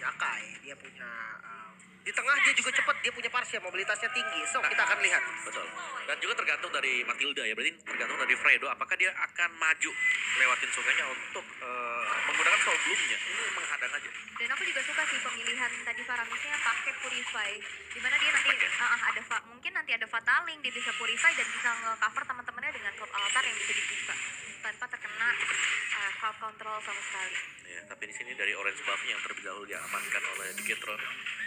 punya Akai, dia punya di tengah dia juga cepat, dia punya Parsia, mobilitasnya tinggi. So, kita akan lihat. Betul. Dan juga tergantung dari Matilda ya, berarti tergantung dari Fredo apakah dia akan maju lewatin sungainya untuk menggunakan Soul Bloom-nya. Ini menghadang aja. Dan aku juga suka sih pemilihan tadi Faramisnya pakai Purify, dimana dia nanti mungkin nanti ada Fataling, dia bisa Purify dan bisa nge-cover teman-temannya dengan Cloud Altar yang bisa dibuka tanpa terkena half control sama sekali. Ya, tapi di sini dari orange buff-nya yang terlebih dahulu diamankan oleh Bigetron.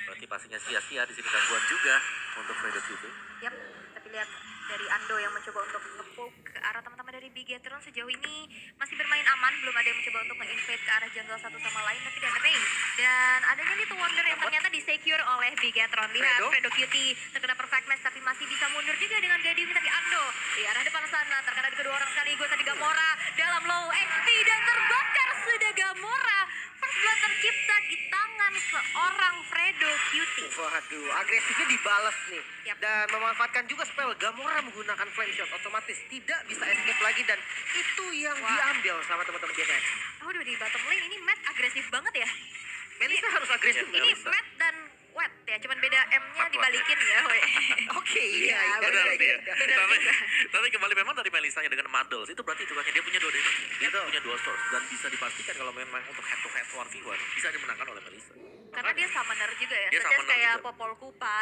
Berarti pastinya sia-sia di sini gangguan juga untuk Fredo itu. Yap, tapi lihat dari Ando yang mencoba untuk nge-poke ke arah teman-teman dari Bigetron sejauh ini masih bermain aman, belum ada yang mencoba untuk nge-invade ke arah jungle satu sama lain, tapi ada Ray dan adanya Little Wonder yang ternyata di-secure oleh Bigetron. Lihat Fredo Cutie terkena perfect match tapi masih bisa mundur juga dengan Gadimi, tapi Ando di arah depan sana terkena kedua orang sekaligus. Tadi Gamora dalam low HP dan terbakar sudah Gamora. First blood tercipta di tangan seorang Fredo Cutie. Waduh, agresifnya dibalas nih. Yap. Dan memanfaatkan juga spell Gamora menggunakan flame shot, otomatis tidak bisa escape lagi dan itu yang diambil sama teman-teman GPX. Waduh, di bottom lane ini Matt agresif banget ya. Melissa harus agresif. Ya, Ini Melissa. Matt dan Wet ya, cuman beda M-nya dibalikin ya. Oke, iya. Iya, Benar benar, sih ya. benar Tapi, juga. tapi kembali memang dari Melissa-nya dengan Muddles itu berarti hitungannya dia punya dua damage. Dia Betul. punya dua source dan bisa dipastikan kalau memang untuk head to head 1v1 bisa dimenangkan oleh Melissa. Karena dia summoner juga ya, Dia such as summoner kayak juga. Popol Kupa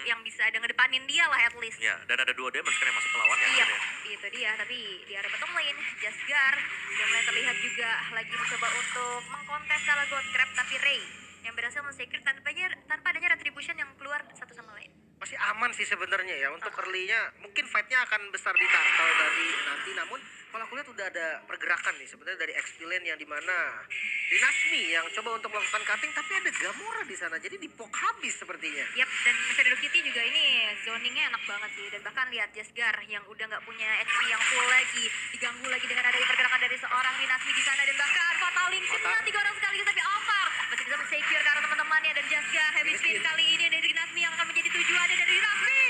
yang bisa ada ngedepanin dia lah at least. Ya, dan ada dua damage kan yang masuk ke lawannya Iya, akhirnya. itu dia. Tapi di area bottom lane, Jasgar udah mulai terlihat juga lagi mencoba untuk mengkontes salah God Crab, tapi Ray yang berhasil men-secure tanpa adanya retribution yang keluar satu sama lain. Masih aman sih sebenarnya ya untuk early-nya. Mungkin fight-nya akan besar di turtle dari nanti, namun kalau aku lihat udah ada pergerakan nih sebenarnya dari XP lane yang dimana Dinasmi yang coba untuk melakukan cutting, tapi ada Gamora di sana jadi dipok habis sepertinya. Yap, dan Fredo Kitty juga ini zoningnya enak banget sih. Dan bahkan lihat Jasgar yang udah nggak punya HP yang full lagi, diganggu lagi dengan adanya pergerakan dari seorang Dinasmi di sana. Dan bahkan Fataling kena 3 orang sekaligus, tapi Alvar masih bisa men-secure ke arah teman-temannya. Dan Jasgar heavy spin kali ini dari Dinasmi yang akan menjadi tujuannya dari Dinasmi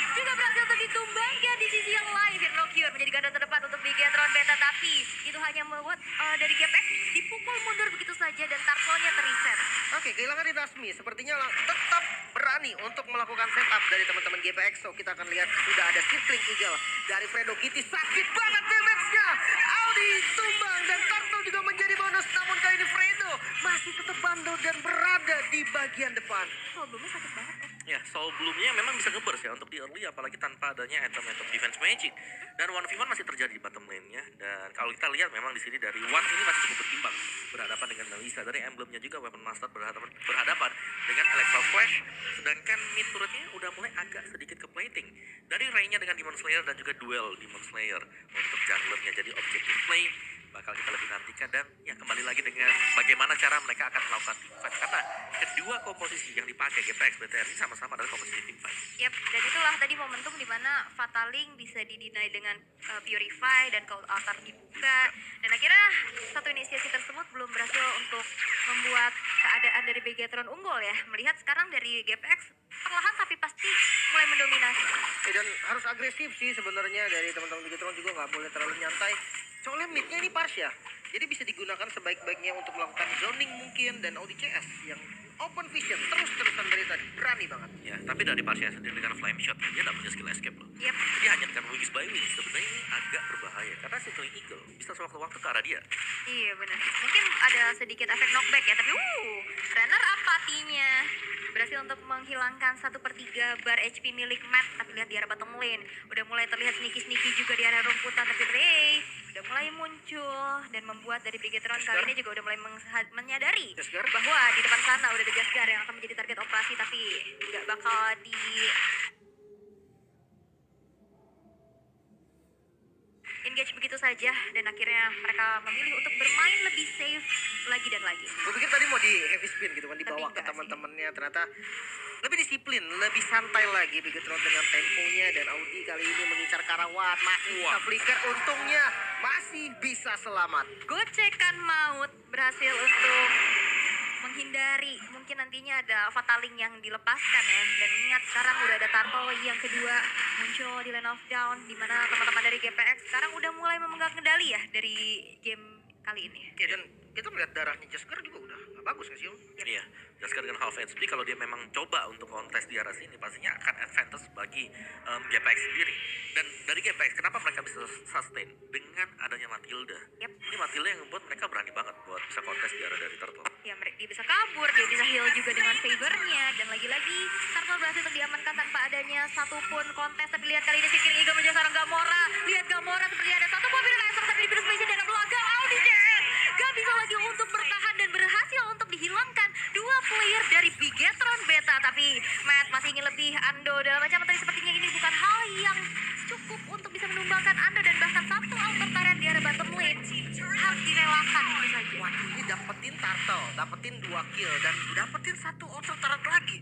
juga berhasil untuk ditumbangkan di sisi yang lain. Firnocure menjadi garda terdepan untuk Bigetron Beta, tapi itu hanya membuat dari GPX dipukul mundur begitu saja dan turtle-nya terreset. Oke, kehilangan Dinasmi sepertinya tetap berani untuk melakukan setup dari teman-teman GPX. So kita akan lihat sudah ada circling eagle dari Fredo Kitty, sakit banget damage-nya. Audi tumbang dan turtle juga menjadi bonus, namun kali ini Fredo masih tetap bandel dan berada di bagian depan. Oh, belumnya sakit banget. Ya, Soul Bloom-nya memang bisa ngeburst ya untuk di early, apalagi tanpa adanya item-item defense magic. Dan 1v1 masih terjadi di bottom lane-nya. Dan kalau kita lihat memang di sini dari One ini masih cukup berimbang berhadapan dengan Melissa. Dari emblemnya juga Weapon Master berhadapan dengan Electro Flash. Sedangkan mid turretnya udah mulai agak sedikit ke plating. Dari Ray-nya dengan Demon Slayer dan juga duel Demon Slayer untuk junglernya. Jadi objective play bakal kita lebih nantikan, dan ya kembali lagi dengan bagaimana cara mereka akan melakukan team fight, karena kedua komposisi yang dipakai GPX BTR ini sama-sama adalah komposisi team fight. Yap, dan itulah tadi momentum di mana Fataling bisa didinai dengan Purify dan Cloud Altar dibuka, dan akhirnya satu inisiasi tersebut belum berhasil untuk membuat keadaan dari Bigetron unggul ya. Melihat sekarang dari GPX perlahan tapi pasti mulai mendominasi. Dan harus agresif sih sebenarnya dari teman-teman Bigetron, juga nggak boleh terlalu nyantai. Soalnya midnya ini Parsia, jadi bisa digunakan sebaik-baiknya untuk melakukan zoning mungkin, dan ODCS yang open vision terus-terusan dari tadi, berani banget. Ya, tapi dari Parsia sendiri dengan flame shot dia tidak punya skill escape loh. Yap. Dia hanya dengan wings by wings. Sebenarnya ini agak berbahaya karena Circling Eagle bisa sewaktu-waktu ke arah dia. Iya benar. Mungkin ada sedikit efek knockback ya, tapi runner apatinya berhasil untuk menghilangkan 1/3 bar HP milik Matt. Tapi lihat di arah bottom lane udah mulai terlihat sneaky juga di area rumputan, tapi Ray udah mulai muncul dan membuat dari Bigetron kali ini juga udah mulai menyadari Jasgar. bahwa di depan sana udah ada Jasgar yang akan menjadi target operasi, tapi nggak bakal di engage begitu saja, dan akhirnya mereka memilih untuk bermain lebih safe lagi dan lagi. Gue pikir tadi mau di heavy spin gitu kan, dibawa Tapi ke enggak sih. teman-temannya, ternyata lebih disiplin, lebih santai lagi Bigetron dengan temponya, dan Audi kali ini mengincar Karawat, masih bisa flicker, untungnya masih bisa selamat. Gocekan maut berhasil untuk menghindari mungkin nantinya ada Fataling yang dilepaskan ya. Dan ingat sekarang udah ada Turtle yang kedua muncul di Lane of Down, di mana teman-teman dari GPX sekarang udah mulai memegang kendali ya dari game kali ini. Ya, dan kita melihat darahnya Jasgar juga udah gak bagus nggak sih Om? Iya, Jaskar Jasker dengan half HP kalau dia memang coba untuk kontes di arah sini pastinya akan advantage bagi GPX sendiri. Dan dari GPX kenapa mereka bisa sustain dengan adanya Matilda? Yap. Ini Matilda yang membuat mereka berani banget buat bisa kontes di arah dari Turtle. Ya dia bisa kabur, dia bisa heal juga dengan favornya, dan lagi-lagi Turtle berhasil untuk diamankan tanpa adanya satupun kontes. Tapi lihat kali ini Seeking Eagle menjauh seorang Gamora. Lihat Gamora seperti ada satu mobil laser tapi di Spesial dari belakang Audicen gak bisa lagi untuk bertahan dan berhasil untuk dihilangkan dua player dari Bigetron Beta. Tapi Matt masih ingin lebih. Ando dalam ancaman tapi sepertinya ini bukan hal yang cukup untuk bisa menumbangkan Ando, dan bahkan satu autotarian di arah bottom lane harus direlakan itu saja. Wah, ini dapetin turtle, dapetin 2 kill dan dapetin satu auto turret lagi.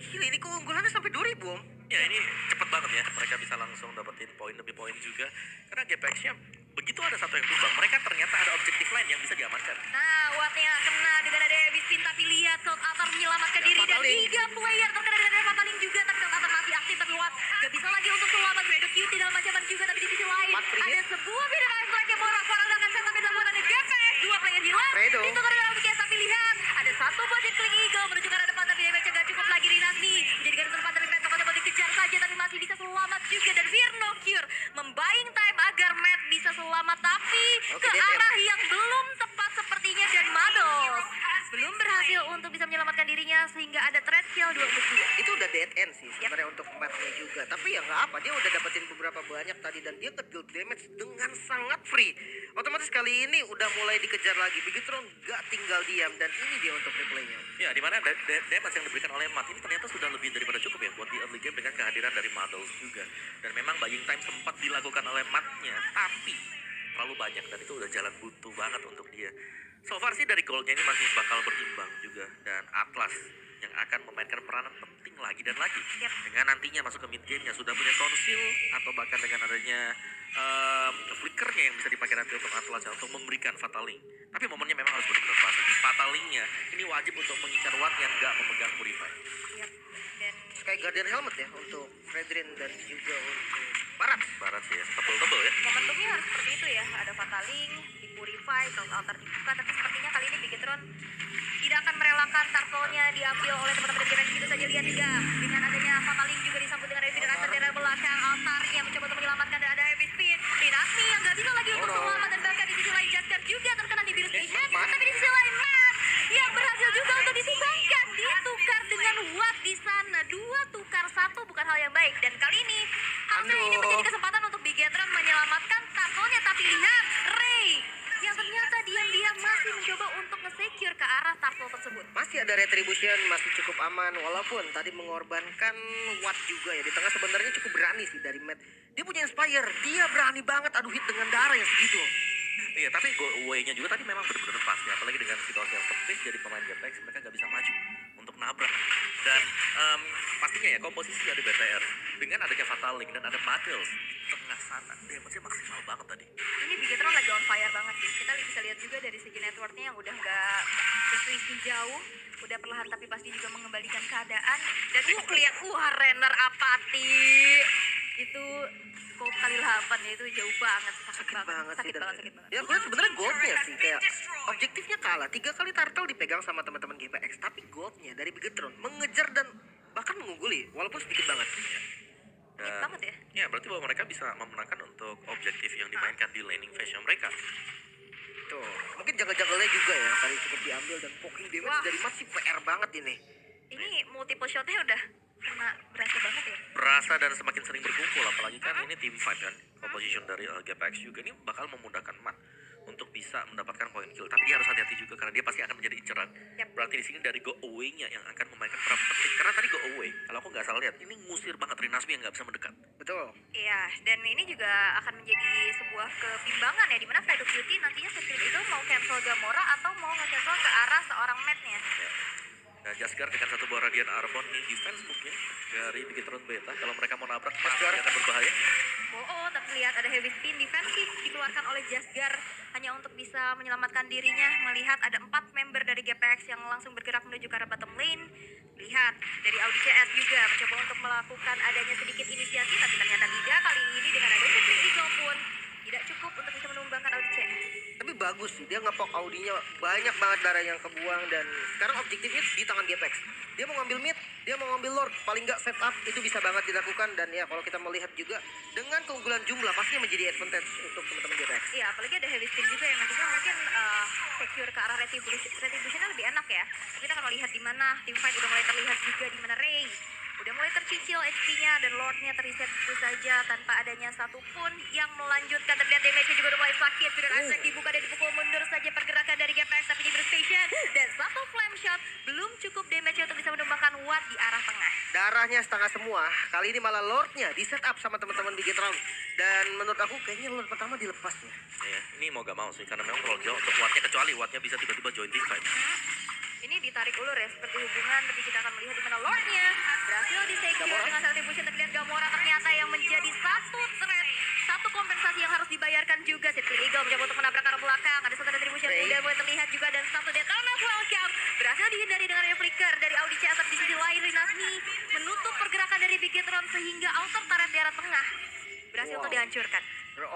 Gila, ini keunggulannya sampai 2000 Om. Ya ini cepet banget ya, mereka bisa langsung dapetin poin demi poin juga. Karena GPX-nya begitu ada satu yang tumbang, mereka ternyata ada objektif lain yang bisa diamankan. Nah, Wattnya kena dengan ada Davis Pin, tapi lihat Cold Atar menyelamatkan Ya, diri dan Fataling. 3 player terkena dengan ada Fataling juga, tapi Cold Atar masih aktif, tapi Watt gak bisa lagi untuk selamat. Gredo Cutie dalam ancaman juga, tapi di sisi lain Watt free ada hit. sebuah pilihan strike yang morak-morak dengan set tapi dilakukan oleh GPX. 2 player hilang, Fredo. ditukar dengan Alvikias, tapi lihat ada satu body Kling Eagle menuju ke arah depan, tapi damage-nya gak cukup lagi. Rinasmi menjadi garda terdepan, tapi Matt pokoknya mau dikejar saja, tapi masih bisa selamat juga, dan Fear No Cure membaying time agar Matt bisa selamat, tapi Oke, ke DTM. arah yang belum tepat sepertinya, dan Mados belum berhasil untuk bisa menyelamatkan dirinya sehingga ada threat kill 2 untuk 2. Itu udah dead end sih sebenarnya untuk Matt-nya juga. Tapi ya nggak apa, dia udah dapetin beberapa banyak tadi dan dia ke-deal damage dengan sangat free. Otomatis kali ini udah mulai dikejar lagi. Bigetron nggak tinggal diam dan ini dia untuk replaynya. Ya dimana damage yang diberikan oleh Matt ini ternyata sudah lebih daripada cukup ya buat di early game dengan kehadiran dari Models juga. Dan memang buying time sempat dilakukan oleh Matt-nya, tapi terlalu banyak dan itu udah jalan buntu banget untuk dia. So far sih dari goalnya ini masih bakal berimbang juga, dan Atlas yang akan memainkan peranan penting lagi dan lagi. Yap. Dengan nantinya masuk ke mid game-nya sudah punya konsil atau bahkan dengan adanya flickernya yang bisa dipakai nanti untuk Atlas ya, untuk memberikan Fataling. Tapi momennya memang harus benar-benar pas. Fatalingnya ini wajib untuk mengincar Watt yang nggak memegang Purify. Yap. Dan Kayak Guardian Helmet ya untuk Fredrin dan juga untuk Barat. Barat sih ya, tebel-tebel ya. momentumnya harus seperti itu ya, ada Fataling, di Purify, Cold Altar dibuka, tapi sepertinya kali ini Bigetron tidak akan merelakan turtle-nya diambil oleh teman-teman dari gitu saja. Lihat juga dengan adanya Fataling juga disambut dengan Heavy Racer dari belakang. Altarnya mencoba untuk menyelamatkan dan ada Heavy Spin Rinasmi yang gak bisa lagi untuk no. selamat, dan bahkan di sisi lain Jasker juga terkena di Virus Station, Matt. tapi di sisi lain Matt yang berhasil juga untuk disumbangkan, ditukar dengan Watt di sana. 2 tukar 1 bukan hal yang baik, dan kali ini harusnya ini Aduh. menjadi kesempatan untuk Bigetron menyelamatkan turtle-nya, tapi lihat Ray yang ternyata diam-diam masih mencoba untuk nge-secure ke arah turtle tersebut. Masih ada retribution, masih cukup aman walaupun tadi mengorbankan Watt juga ya. Di tengah sebenarnya cukup berani sih dari Matt. Dia punya Inspire, dia berani banget adu hit dengan darah yang segitu. Iya, tapi go away-nya juga tadi memang benar-benar pas ya. Apalagi dengan situasi yang sempit jadi pemain GPX mereka nggak bisa maju untuk nabrak. Dan pastinya ya komposisi dari BTR dengan adanya Fataling dan ada Mattels di tengah sana, damage-nya maksimal banget tadi. Ini Bigetron lagi on fire banget sih. Kita bisa lihat juga dari segi networknya yang udah nggak berselisih jauh, udah perlahan tapi pasti juga mengembalikan keadaan. Dan lihat Renner apati itu scope kali 8 ya, itu jauh banget, sakit banget, sakit dan- banget, sakit banget. Ya gue sebenarnya goldnya sih kayak objektifnya kalah 3 kali turtle dipegang sama teman-teman GPX, tapi goldnya dari Bigetron mengejar dan bahkan mengungguli walaupun sedikit banget. Sakit banget ya. Ya berarti bahwa mereka bisa memenangkan untuk objektif yang dimainkan di laning phase mereka. Tuh, mungkin jaga-jagalnya juga ya tadi cukup diambil dan poking damage Wah. dari Matt sih PR banget ini. Ini multiple shotnya udah kena berasa banget ya. Berasa dan semakin sering berkumpul, apalagi kan ini team fight kan. Composition dari GPX juga ini bakal memudahkan Matt untuk bisa mendapatkan poin kill. Tapi dia harus hati-hati juga karena dia pasti akan menjadi inceran. Yap. Berarti di sini dari go away-nya yang akan memainkan peran penting. Karena tadi go away, kalau aku nggak salah lihat, ini ngusir banget Rinasmi yang nggak bisa mendekat. Betul. Iya, dan ini juga akan menjadi sebuah kebimbangan ya, dimana Fredo Cutie nantinya setir itu mau cancel Gamora atau mau nge-cancel ke arah seorang Matt-nya. Ya. Nah, Jasker dengan satu buah Radiant Arbon nih defense mungkin dari Bigetron Beta. Kalau mereka mau nabrak pasti Jasker. akan berbahaya. Oh, tapi lihat ada heavy spin defensif dikeluarkan oleh Jasgar hanya untuk bisa menyelamatkan dirinya. Melihat ada 4 member dari GPX yang langsung bergerak menuju ke arah bottom lane. Lihat dari Audi CS juga mencoba untuk melakukan adanya sedikit inisiasi, tapi ternyata tidak. Kali ini dengan adanya Seeking Eagle pun tidak cukup untuk bisa menumbangkan Audi CS. Tapi bagus sih. Dia ngepok Audinya, banyak banget darah yang kebuang. Dan sekarang objektifnya di tangan GPX. Dia mau ngambil mid, dia mau ngambil lord. Paling nggak setup itu bisa banget dilakukan. Dan ya kalau kita melihat juga dengan keunggulan jumlah pastinya menjadi advantage untuk teman-teman GPX. Iya, apalagi ada heavy spin juga yang nantinya mungkin secure ke arah retributionnya lebih enak ya. Kita akan melihat di mana tim fight udah mulai terlihat juga di mana Ray udah mulai tercicil HP-nya dan Lord-nya terreset begitu saja tanpa adanya satupun yang melanjutkan. Terlihat damage-nya juga udah mulai sakit. Sudah Aztec dibuka dan dipukul mundur saja pergerakan dari GPX tapi di station dan satu flame shot belum cukup damage untuk bisa menumbangkan Watt di arah tengah. Darahnya setengah semua. Kali ini malah Lordnya di setup sama teman-teman Bigetron. Dan menurut aku kayaknya Lord pertama dilepasnya. Ya, ini mau gak mau sih karena memang terlalu jauh untuk Wattnya, kecuali Wattnya bisa tiba-tiba join team fight. Ini ditarik ulur ya seperti hubungan, tapi kita akan melihat di mana Lordnya berhasil di-secure dengan retribution. Terlihat Gamora ternyata yang menjadi satu threat, satu kompensasi yang harus dibayarkan juga. Circling Eagle mencoba untuk menabrak arah belakang. Ada satu retribution yang udah mulai terlihat juga dan satu Detonator welcome berhasil dihindari dengan flicker dari Audi CS. Di sisi lain Rinasmi menutup pergerakan dari Bigetron sehingga outer turret di arah tengah berhasil untuk dihancurkan.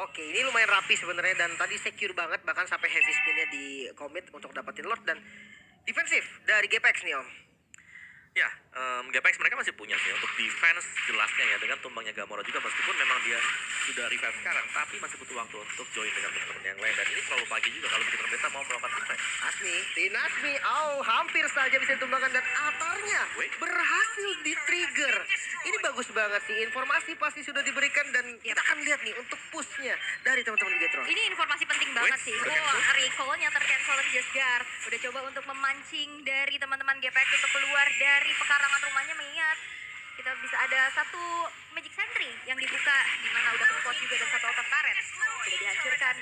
Oke, ini lumayan rapi sebenarnya dan tadi secure banget, bahkan sampai heavy spinnya di commit untuk dapetin Lord. Dan defensif dari GPX nih Om. Ya, GPX mereka masih punya sih untuk defense jelasnya ya dengan tumbangnya Gamora juga, meskipun memang dia sudah revive sekarang, tapi masih butuh waktu untuk join dengan teman-teman yang lain. Dan ini terlalu pagi juga kalau kita ternyata mau melakukan defense. Nasmi, hampir saja bisa ditumbangkan dan altarnya berhasil di-trigger. Ini bagus banget sih, informasi pasti sudah diberikan dan kita akan lihat nih untuk pushnya dari teman-teman Bigetron. Ini informasi penting banget sih. Recall-nya tercancel dari Jesgar. Udah coba untuk memancing dari teman-teman GPX untuk keluar dari pekarangan rumahnya, mengingat kita bisa ada satu Magic Sentry yang dibuka di mana udah ke-spot juga dan satu outer turret sudah dihancurkan.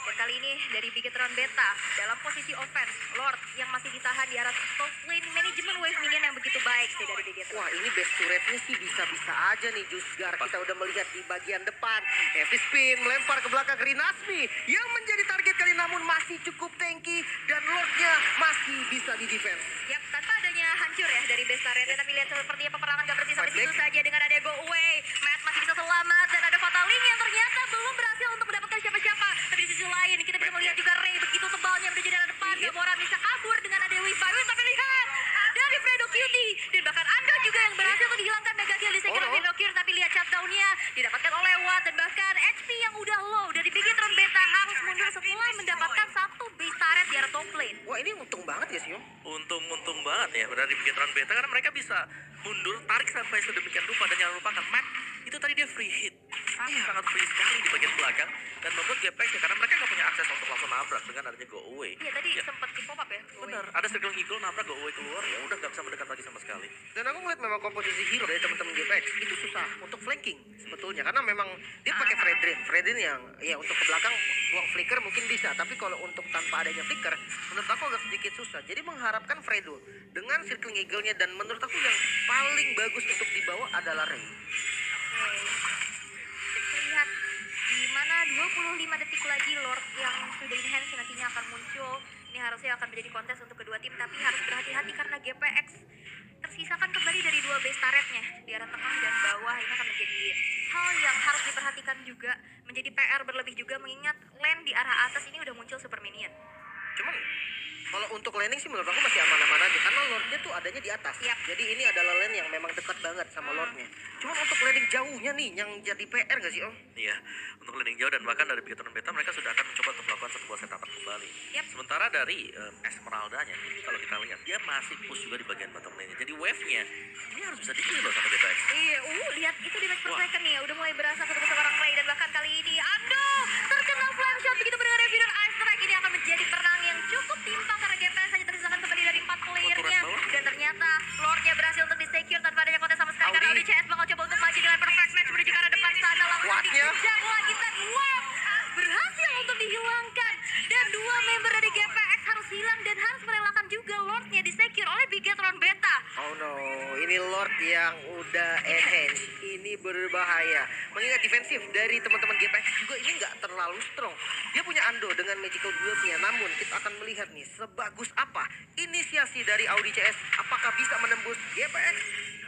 Dan kali ini dari Bigetron Beta dalam posisi offense, Lord yang masih ditahan di arah top lane, manajemen wave minion yang begitu baik sih dari Bigetron. Wah, ini best turretnya sih bisa-bisa aja nih Jusgar. Kita udah melihat di bagian depan, heavy spin melempar ke belakang Rinasmi yang menjadi target kali namun masih cukup tanky dan Lordnya masih bisa di defense. Yap, tanpa adanya hancur ya dari base turretnya, tapi lihat sepertinya peperangan gak berhenti sampai situ saja dengan ada go away. Matt masih bisa selamat dan ada Fataling yang ternyata belum berhasil untuk mendapatkan siapa-siapa. Tapi di sisi lain kita bisa melihat juga Ray begitu tebalnya udah jadi arah depan. Gamora bisa kabur dengan ada Wifi, tapi lihat dari Fredo Cutie dan bahkan Ando juga yang berhasil untuk dihilangkan mega kill di sekitar Fredo Cutie. Tapi lihat shutdown-nya didapatkan oleh Watt dan bahkan HP yang udah low dari Bigetron Beta harus mundur setelah mendapatkan satu base turret di arah top lane. Wah, ini untung banget ya sih Om. Untung banget ya dari Bigetron Beta karena mereka bisa mundur, tarik sampai sedemikian rupa. Dan jangan lupakan Matt itu tadi dia free hit, sangat free sekali di bagian belakang dan membuat GPX ya karena mereka nggak punya akses untuk langsung nabrak dengan adanya go away. Iya tadi sempat di pop up ya. Benar, ada Circling Eagle nabrak go away keluar, ya udah nggak bisa mendekat lagi sama sekali. Dan aku ngeliat memang komposisi hero dari teman-teman GPX itu susah untuk flanking sebetulnya karena memang dia pakai Fredrin yang ya untuk ke belakang buang flicker mungkin bisa, tapi kalau untuk tanpa adanya flicker menurut aku agak sedikit susah. Jadi mengharapkan Fredo dengan Circling Eagle-nya dan menurut aku yang paling bagus untuk dibawa adalah Ray. Kita lihat di mana 25 detik lagi Lord yang sudah enhance nantinya akan muncul. Ini harusnya akan menjadi kontes untuk kedua tim, tapi harus berhati-hati karena GPX tersisakan kembali dari dua base turretnya di arah tengah dan bawah. Ini akan menjadi hal yang harus diperhatikan juga, menjadi PR berlebih juga mengingat lane di arah atas ini udah muncul super minion. Cuman kalau untuk laning sih menurut aku masih aman-aman aja karena Lordnya tuh adanya di atas. Yap. Jadi ini adalah lane yang memang dekat banget sama Lordnya. Cuman untuk laning jauhnya nih yang jadi PR gak sih Om? Iya, untuk landing jauh dan bahkan dari Bigetron Beta mereka sudah akan mencoba untuk melakukan satu buah setupan kembali. Yap. Sementara dari Esmeralda-nya ini kalau kita lihat dia masih push juga di bagian bottom lane-nya. Jadi wave-nya ini harus bisa di-kill loh sama GPX. Iya, lihat itu di match per second nih, udah mulai berasa ketemu seorang Ray dan bahkan kali ini Ando terkena flame shot begitu mendengar Revenant Ice Strike. Ini akan menjadi perang yang cukup timpang karena GPX hanya tersisakan kembali dari 4 playernya dan ternyata Lordnya berhasil untuk di-secure tanpa adanya kontes sama sekali karena Audi CS bakal coba untuk maju dengan perfect match menuju ke arah depan sana langsung Wattnya dikejar lagi dan wow, berhasil untuk dihilangkan dan dua member dari GPX harus hilang dan harus merelakan juga Lordnya di-secure oleh Bigetron Beta. Oh no, ini Lord yang udah enhance. Ini berbahaya. Mengingat defensif dari teman-teman GPX juga ini nggak terlalu strong. Dia punya Ando dengan magical build-nya. Namun kita akan melihat nih sebagus apa inisiasi dari Audi CS. Apakah bisa menembus GPX?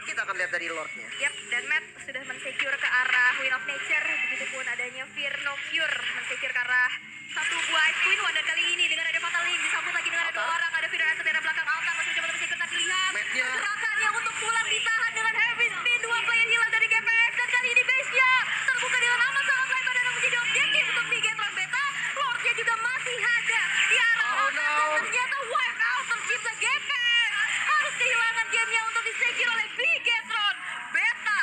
Kita akan lihat dari Lordnya. Yap, dan Matt sudah mensecure ke arah Wind of Nature. Begitupun adanya Fear No Cure mensecure ke arah satu buah Ice Queen One. Dan kali ini dengan ada Fatal Link disambut lagi dengan ada dua orang. Ada Fear Asset dari belakang Altar masih mencoba untuk secure, tapi lihat Matt-nya. gerakannya untuk pulang ditahan dengan Heavy Spin. Dua player hilang dari GPX dan kali ini base-nya terbuka dengan amat sangat lebar dan menjadi objektif untuk Bigetron Beta. Lordnya juga masih ada di arah Oh, Altar no. dan ternyata wipe out tercipta GPX. Harus kehilangan gamenya untuk disecure oleh Bigetron Beta.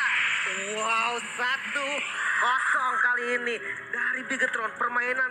Wow, 1-0 kali ini dari Bigetron. Permainan